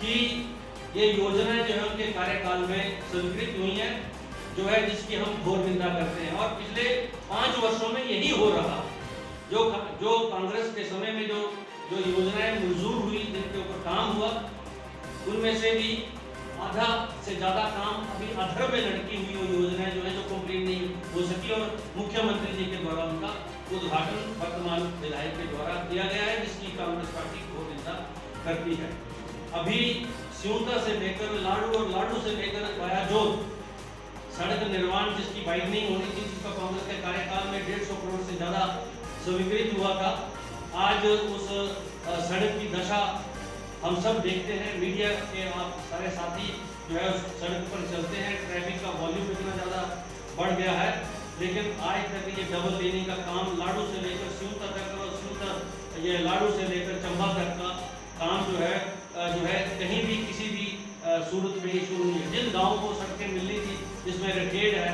कि ये योजनाएं जो है उनके कार्यकाल में स्वीकृत हुई हैं, जो है जिसकी हम घोर निंदा करते हैं। और पिछले 5 वर्षों में यही हो रहा, जो कांग्रेस के समय में जो योजनाएं मंजूर हुई, जिनके ऊपर काम हुआ, उनमें से भी आधा से ज़्यादा काम अभी अधर में लटकी हुई वो योजनाएं जो है जो कंप्लीट नहीं हो सकी, और मुख्यमंत्री जी के द्वारा उनका उद्घाटन वर्तमान विधायक के द्वारा किया गया है, जिसकी कांग्रेस पार्टी घोर निंदा करती है। अभी सिउता से लेकर लाडू और लाडू से लेकर बायाजोर सड़क निर्माण जिसकी वाइडनिंग होनी थी, जिसका कांग्रेस के कार्यकाल में 150 करोड़ से ज़्यादा स्वीकृत हुआ था, आज उस सड़क की दशा हम सब देखते हैं। मीडिया के आप सारे साथी जो है उस सड़क पर चलते हैं, ट्रैफिक का वॉल्यूम इतना ज़्यादा बढ़ गया है, लेकिन आज तक ये डबल लेनिंग का काम लाडू से लेकर सिउता तक और सिउता ये लाडू से लेकर चंबा तक का काम जो है कहीं भी किसी भी सूरत में ही शुरू नहीं है। जिन गाँव को सड़कें मिलनी थी, जिसमें रखेड़ है,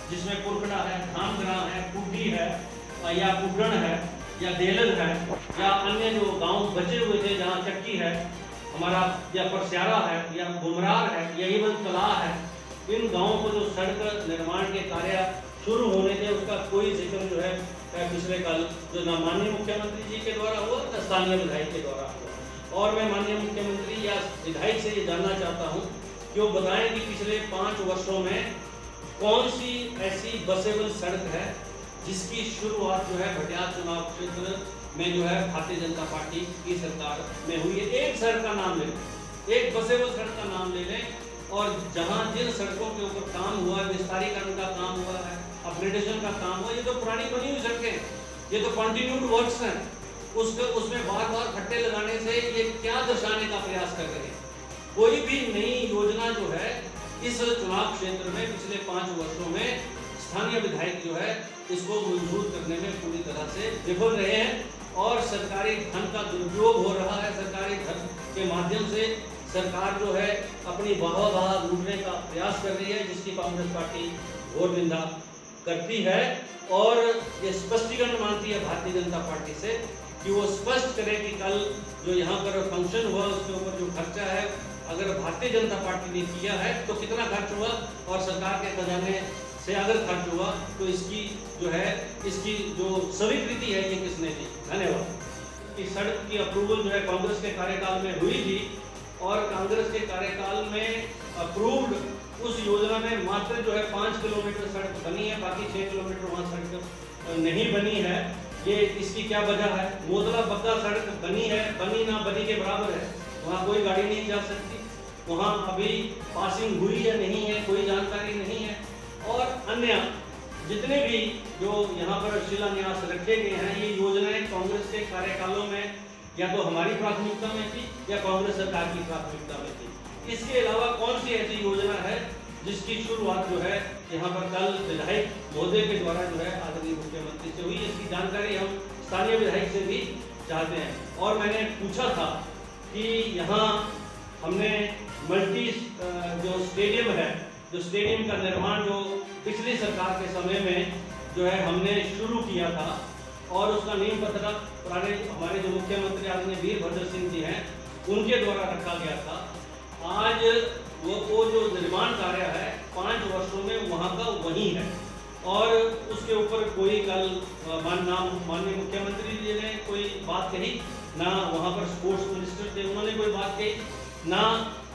जिसमें कुरकड़ा है, धामग्रा है, कुड्डी है, या कुगण है, या देलन है, या अन्य जो गांव बचे हुए थे जहां चक्की है हमारा, या परस्यारा है, या घुमरार है, या इवन कलाह है, इन गांवों को जो सड़क निर्माण के कार्य शुरू होने थे उसका कोई जिक्र जो है पिछले कल जो ना माननीय मुख्यमंत्री जी के द्वारा हुआ, ना स्थानीय विधायक के द्वारा हुआ। और मैं माननीय मुख्यमंत्री या विधायक से ये जानना चाहता हूँ कि वो बताएं कि पिछले 5 वर्षों में कौन सी ऐसी बसेबल सड़क है जिसकी शुरुआत जो है भटियात चुनाव क्षेत्र में जो है भारतीय जनता पार्टी की सरकार में हुई है। एक सड़क का नाम ले लें, एक बसेबल सड़क का नाम ले लें, और जहां जिन सड़कों के ऊपर काम हुआ है, विस्तारीकरण का काम हुआ है, अपग्रेडेशन का काम हुआ, ये तो पुरानी बनी हुई सड़कें, ये तो कंटिन्यूड वर्क्स हैं, उसमें बार बार खट्टे लगाने से ये क्या दर्शाने का प्रयास कर रहे हैं। कोई भी नई योजना जो है इस चुनाव क्षेत्र में पिछले 5 वर्षों में स्थानीय विधायक जो है इसको मंजूर करने में पूरी तरह से विफल रहे हैं, और सरकारी धन का दुरुपयोग हो रहा है। सरकारी धन के माध्यम से सरकार जो है अपनी वाह लूटने का प्रयास कर रही है, जिसकी कांग्रेस पार्टी घोर निंदा करती है, और ये स्पष्टीकरण मांगती है भारतीय जनता पार्टी से कि वो स्पष्ट करे कि कल जो यहाँ पर फंक्शन हुआ उसके ऊपर जो खर्चा है, अगर भारतीय जनता पार्टी ने किया है तो कितना खर्च हुआ, और सरकार के खजाने से अगर खर्च हुआ तो इसकी जो स्वीकृति है ये किसने दी। धन्यवाद। इस सड़क की अप्रूवल जो है कांग्रेस के कार्यकाल में हुई थी, और कांग्रेस के कार्यकाल में अप्रूव्ड उस योजना में मात्र जो है 5 किलोमीटर सड़क बनी है, बाकी 6 किलोमीटर वहाँ सड़क नहीं बनी है। ये इसकी क्या वजह है? मोदला बग्गा सड़क बनी है, बनी ना बनी के बराबर है, वहाँ कोई गाड़ी नहीं जा सकती, वहाँ अभी पासिंग हुई या नहीं है कोई जानकारी नहीं है। और अन्य जितने भी जो यहाँ पर शिलान्यास रखे गए हैं, ये योजनाएं कांग्रेस के कार्यकालों में या तो हमारी प्राथमिकता में थी या कांग्रेस सरकार की प्राथमिकता में थी। इसके अलावा कौन सी ऐसी योजना है जिसकी शुरुआत जो है यहाँ पर कल विधायक महोदय के द्वारा जो है आदरणीय मुख्यमंत्री से हुई, इसकी जानकारी हम स्थानीय विधायक से भी चाहते हैं। और मैंने पूछा था कि यहाँ हमने मल्टी जो स्टेडियम है, जो स्टेडियम का निर्माण जो पिछली सरकार के समय में जो है हमने शुरू किया था, और उसका नींव पत्थर पुराने हमारे जो मुख्यमंत्री आदरणीय वीरभद्र सिंह जी हैं उनके द्वारा रखा गया था। आज वो जो निर्माण कार्य है 5 वर्षों में वहाँ का वही है, और उसके ऊपर कोई कल माननीय मुख्यमंत्री जी ने कोई बात कही, ना वहाँ पर स्पोर्ट्स मिनिस्टर थे उन्होंने कोई बात कही, ना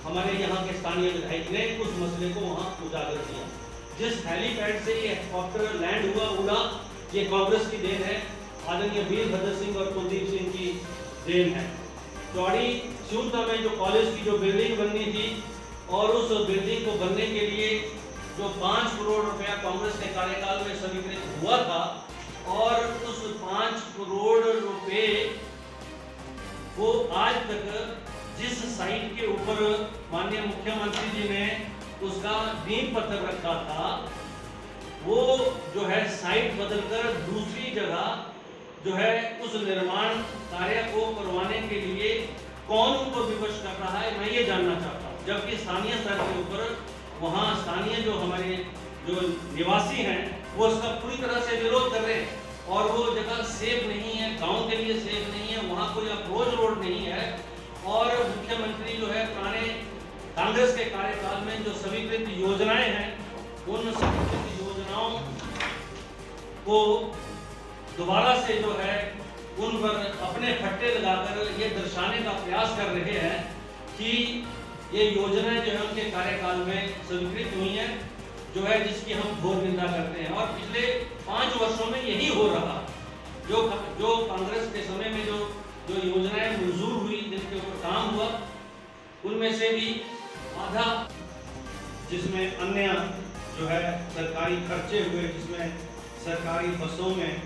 हमारे यहाँ के स्थानीय विधायक ने उस मसले को वहाँ उजागर किया। जिस हेलीपैड से ये हेलीकॉप्टर लैंड हुआ उड़ा, ये कांग्रेस की देन है, आदरणीय वीरभद्र सिंह और कुलदीप सिंह की देन है। चौड़ी सिउता में जो कॉलेज की जो बिल्डिंग बननी थी, और उस बिल्डिंग को बनने के लिए जो 5 करोड़ रुपया कांग्रेस के कार्यकाल में स्वीकृत हुआ था, और उस 5 करोड़ रुपए को आज तक जिस साइट के ऊपर माननीय मुख्यमंत्री जी ने उसका नींव पत्थर रखा था, वो जो है साइट बदलकर दूसरी जगह जो है उस निर्माण कार्य को करवाने के लिए कौन उनको विवश कर रहा है, मैं ये जानना चाहता हूँ। जबकि स्थानीय स्तर के ऊपर वहाँ स्थानीय जो हमारे जो निवासी हैं वो उसका पूरी तरह से विरोध कर रहे हैं, और वो जगह सेफ नहीं है, गांव के लिए सेफ नहीं है, वहाँ कोई अप्रोच रोड नहीं है, और मुख्यमंत्री जो है पुराने कांग्रेस के कार्यकाल में जो स्वीकृत योजनाएं हैं उन स्वीकृत योजनाओं को दोबारा से जो है उन पर अपने फट्टे लगाकर ये दर्शाने का प्रयास कर रहे हैं कि ये योजनाएं जो है उनके कार्यकाल में स्वीकृत हुई हैं, जो है जिसकी हम घोर निंदा करते हैं। और पिछले 5 वर्षों में यही हो रहा, जो कांग्रेस के समय में जो योजनाएं मंजूर हुई, जिनके ऊपर काम हुआ, उनमें से भी आधा, जिसमें अन्य जो है सरकारी खर्चे हुए, जिसमें सरकारी बसों में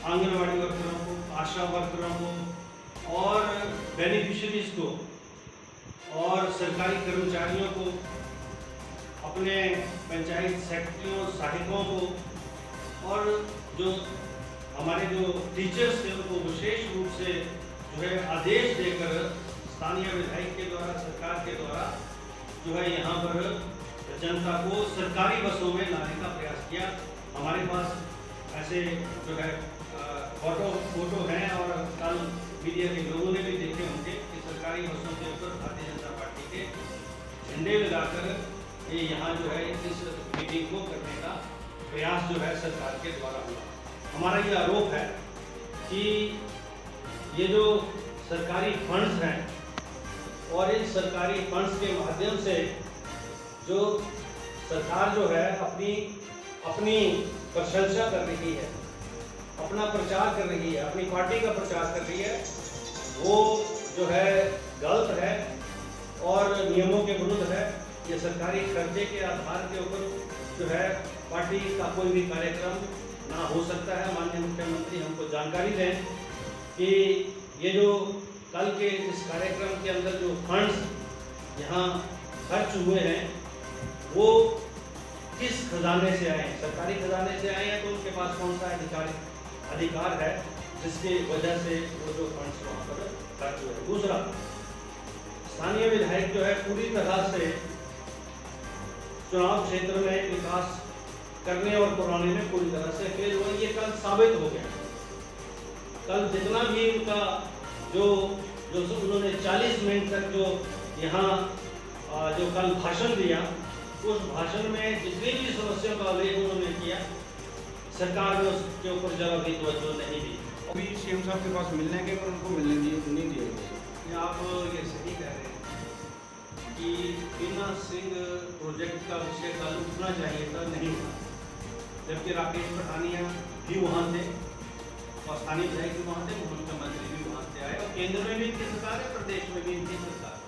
आंगनवाड़ी वर्करों को, आशा वर्करों को और बेनिफिशरीज को और सरकारी कर्मचारियों को, अपने पंचायत सेक्रेटरियों, सहायकों को और जो हमारे जो टीचर्स थे उनको विशेष रूप से जो है आदेश देकर स्थानीय विधायक के द्वारा, सरकार के द्वारा जो है यहाँ पर जनता को सरकारी बसों में लाने का प्रयास किया। हमारे पास ऐसे जो है फोटो हैं और कल मीडिया के लोगों ने भी देखे होंगे कि सरकारी बसों के ऊपर भारतीय जनता पार्टी के झंडे लगाकर ये यहाँ जो है इस मीटिंग को करने का प्रयास जो है सरकार के द्वारा हुआ। हमारा ये आरोप है कि ये जो सरकारी फंड्स हैं और इन सरकारी फंड्स के माध्यम से जो सरकार जो है अपनी प्रशंसा कर रही है, अपना प्रचार कर रही है, अपनी पार्टी का प्रचार कर रही है, वो जो है गलत है और नियमों के विरुद्ध है। ये सरकारी खर्चे के आधार के ऊपर जो है पार्टी का कोई भी कार्यक्रम ना हो सकता है। माननीय मुख्यमंत्री हमको जानकारी दें कि ये जो कल के इस कार्यक्रम के अंदर जो फंड्स यहाँ खर्च हुए हैं वो किस खजाने से आए, सरकारी खजाने से आए हैं, तो उनके पास कौन सा अधिकार है जिसकी वजह से वो जो फंड्स वहाँ पर खर्च हुए। दूसरा, स्थानीय विधायक जो है पूरी तरह से चुनाव क्षेत्र में विकास करने और कराने में पूरी तरह से फेल हुए। ये कल साबित हो गया। कल जितना भी उनका जो उन्होंने 40 मिनट तक जो यहाँ जो कल भाषण दिया, उस भाषण में जितनी भी समस्याओं का उल्लेख उन्होंने किया, सरकार ने उसके ऊपर जरा भी तवज्जो नहीं दी। अभी सीएम साहब के पास मिलने के पर उनको मिलने नहीं दिया। आप ये सही कह रहे हैं कि बीना सिंह प्रोजेक्ट का विषय कल उठना चाहिए था, नहीं उठा, जबकि राकेश पठानिया भी वहाँ थे और स्थानीय विधायक भी वहाँ थे, मुख्यमंत्री भी वहाँ से आए और केंद्र में भी इनकी सरकार है, प्रदेश में भी इनकी सरकार।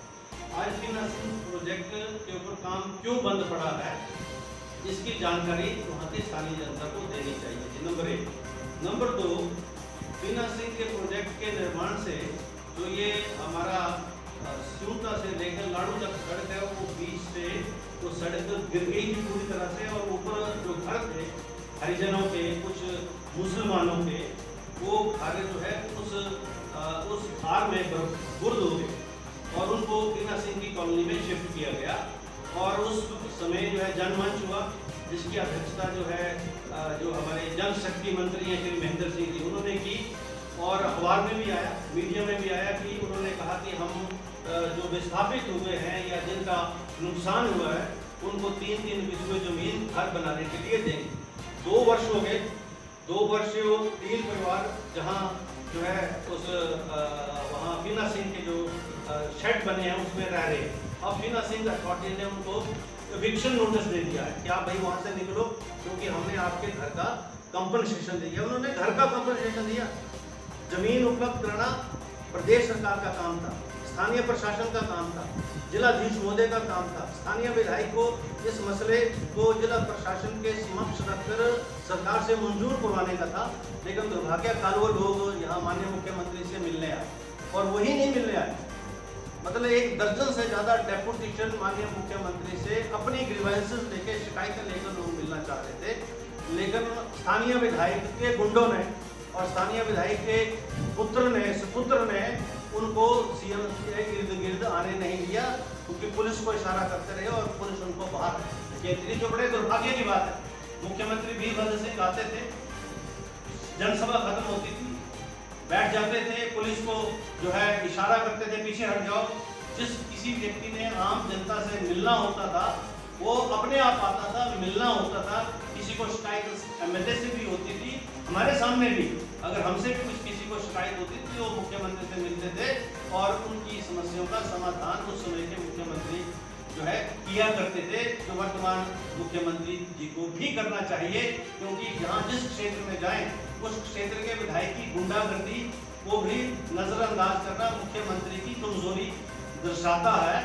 आज बीना सिंह प्रोजेक्ट के ऊपर काम क्यों बंद पड़ा है, इसकी जानकारी वहाँ की स्थानीय जनता को देनी चाहिए। नंबर 1। नंबर 2, बीना सिंह के प्रोजेक्ट के निर्माण से जो ये हमारा सूता से लेकर लाड़ू तक सड़क है, वो बीच से वो सड़क गिर गई थी पूरी तरह से और ऊपर जो घर थे हरिजनों के, कुछ मुसलमानों के, वो घर जो है उस खार में गुर्द हो गए और उनको बीना सिंह की कॉलोनी में शिफ्ट किया गया। और उस समय जो है जनमंच हुआ, जिसकी अध्यक्षता जो है जो हमारे जन शक्ति मंत्री हैं श्री महेंद्र सिंह जी, उन्होंने की और अखबार में भी आया, मीडिया में भी आया कि उन्होंने कहा कि हम जो विस्थापित हुए हैं या जिनका नुकसान हुआ है उनको 3-3 बिस्वे जमीन घर बनाने के लिए देंगे। 2 वर्ष हो गए, 2 वर्ष वो 3 परिवार जहाँ जो है उस वहाँ बीना सिंह के जो शेड बने हैं उसमें रह रहे हैं। अब बीना सिंह अथॉरिटी ने उनको एविक्शन नोटिस दे दिया है कि आप भाई वहाँ से निकलो, क्योंकि हमने आपके घर का कंपनसेशन दिया। उन्होंने घर का कंपनसेशन दिया। जमीन उपलब्ध कराना प्रदेश सरकार का काम था, स्थानीय प्रशासन का काम था, जिलाधीश महोदय का काम था। स्थानीय विधायक को इस मसले को जिला प्रशासन के समक्ष रखकर सरकार से मंजूर करवाने का था, लेकिन दुर्भाग्यकाल वो लोग यहाँ माननीय मुख्यमंत्री से मिलने आए और वही नहीं मिलने आए। मतलब 1 दर्जन से ज़्यादा डेपुटेशन माननीय मुख्यमंत्री से अपनी ग्रीवेंसेस लेके, शिकायतें लेकर लोग मिलना चाहते थे, लेकिन स्थानीय विधायक के गुंडों ने और स्थानीय विधायक के सुपुत्र ने उनको सीएम के इर्द गिर्द आने नहीं दिया, क्योंकि पुलिस को इशारा करते रहे और पुलिस उनको बाहर भेजी। जो बड़े दुर्भाग्य की बात है। मुख्यमंत्री वीरभद्र सिंह आते थे, जनसभा खत्म होती थी, बैठ जाते थे, पुलिस को जो है इशारा करते थे पीछे हट जाओ। जिस किसी व्यक्ति ने आम जनता से मिलना होता था वो अपने आप आता था, मिलना होता था। किसी को शिकायत एमएलए से भी होती थी, हमारे सामने भी अगर हमसे भी कुछ किसी को शिकायत होती थी वो मुख्यमंत्री से मिलते थे और उनकी समस्याओं का समाधान उस समय के मुख्यमंत्री जो है किया करते थे, जो वर्तमान मुख्यमंत्री जी को भी करना चाहिए। क्योंकि जहाँ जिस क्षेत्र में जाएं उस क्षेत्र के विधायक की गुंडागर्दी को भी नजरअंदाज करना मुख्यमंत्री की कमजोरी दर्शाता है।